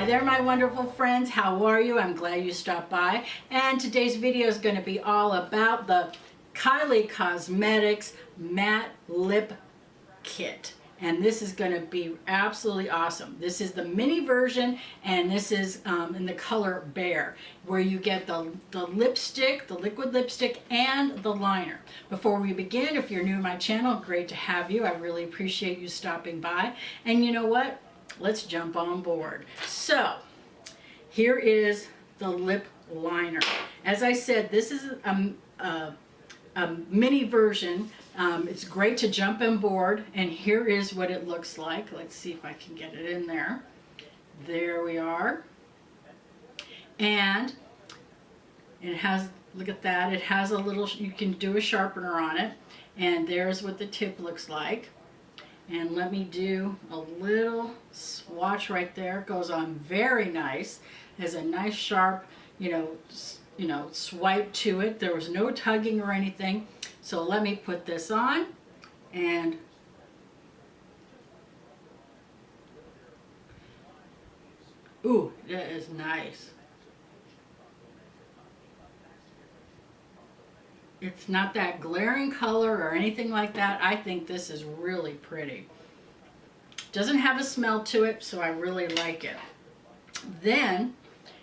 there, my wonderful friends. How are you? I'm glad you stopped by. And today's video is going to be all about the Kylie Cosmetics Matte Lip Kit. And this is going to be absolutely awesome. This is the mini version, and this is in the color Bear, where you get the lipstick, the liquid lipstick, and the liner. Before we begin, if you're new to my channel, great to have you. I really appreciate you stopping by. And you know what? Let's jump on board. So, here is the lip liner. As I said, this is a mini version. It's great to jump on board, and here is what it looks like. Let's see if I can get it in there. There we are. And it has, look at that, it has a little, you can do a sharpener on it, and there's what the tip looks like. And let me do a little swatch right there. It goes on very nice. Has a nice sharp, swipe to it. There was no tugging or anything. So let me put this on, and ooh, that is nice. It's not that glaring color or anything like that. I think this is really pretty. Doesn't have a smell to it, so I really like it. Then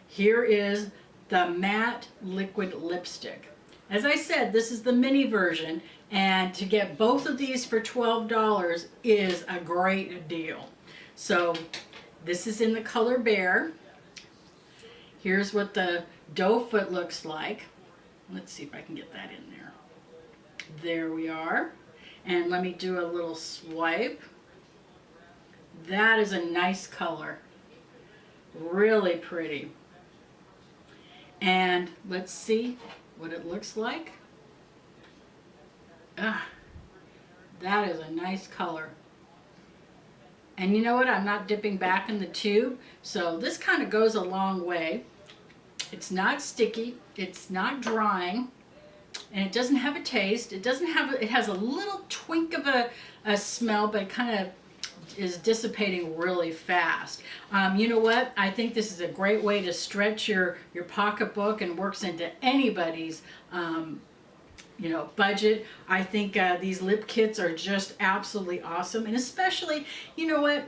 here is the matte liquid lipstick. As I said, this is the mini version, and to get both of these for $12 is a great deal. So this is in the color Bear. Here's what the doe foot looks like. Let's see if I can get that in there. There we are. And let me do a little swipe. That is a nice color. Really pretty. And let's see what it looks like. Ah, that is a nice color. And you know what? I'm not dipping back in the tube, so this kind of goes a long way. It's not sticky, it's not drying, and it doesn't have a taste. It has a little twink of a smell, but it kind of is dissipating really fast. You know what? I think this is a great way to stretch your pocketbook, and works into anybody's budget. I think these lip kits are just absolutely awesome, and especially, you know what?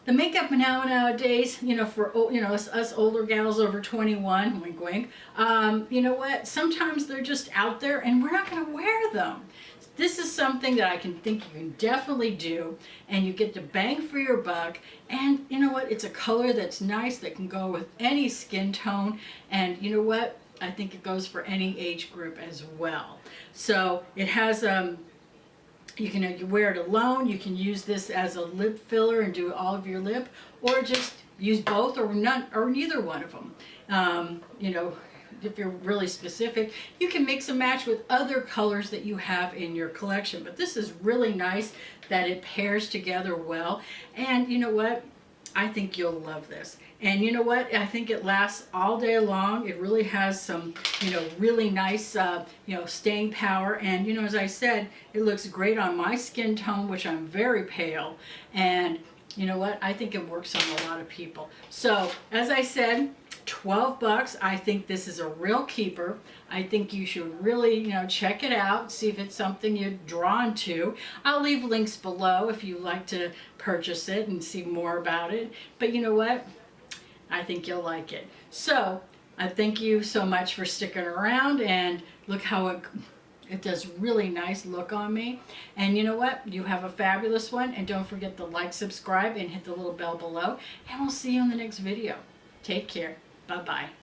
The makeup nowadays, for us older gals over 21, wink wink, you know what? Sometimes they're just out there, and we're not going to wear them. This is something that I think you can definitely do, and you get the bang for your buck. And you know what? It's a color that's nice, that can go with any skin tone, and you know what? I think it goes for any age group as well. So it has you wear it alone. You can use this as a lip filler and do all of your lip, or just use both, or none, or neither one of them. If you're really specific, you can mix and match with other colors that you have in your collection. But this is really nice that it pairs together well. And you know what? I think you'll love this. And you know what? I think it lasts all day long. It really has some, really nice, staying power. And, as I said, it looks great on my skin tone, which I'm very pale. And you know what? I think it works on a lot of people. So, as I said, 12 bucks. I think this is a real keeper. I think you should really, check it out, see if it's something you're drawn to. I'll leave links below if you'd like to purchase it and see more about it. But you know what? I think you'll like it. So, I thank you so much for sticking around, and look how it does really nice look on me. And you know what? You have a fabulous one, and don't forget to like, subscribe, and hit the little bell below. And we'll see you in the next video. Take care. Bye-bye.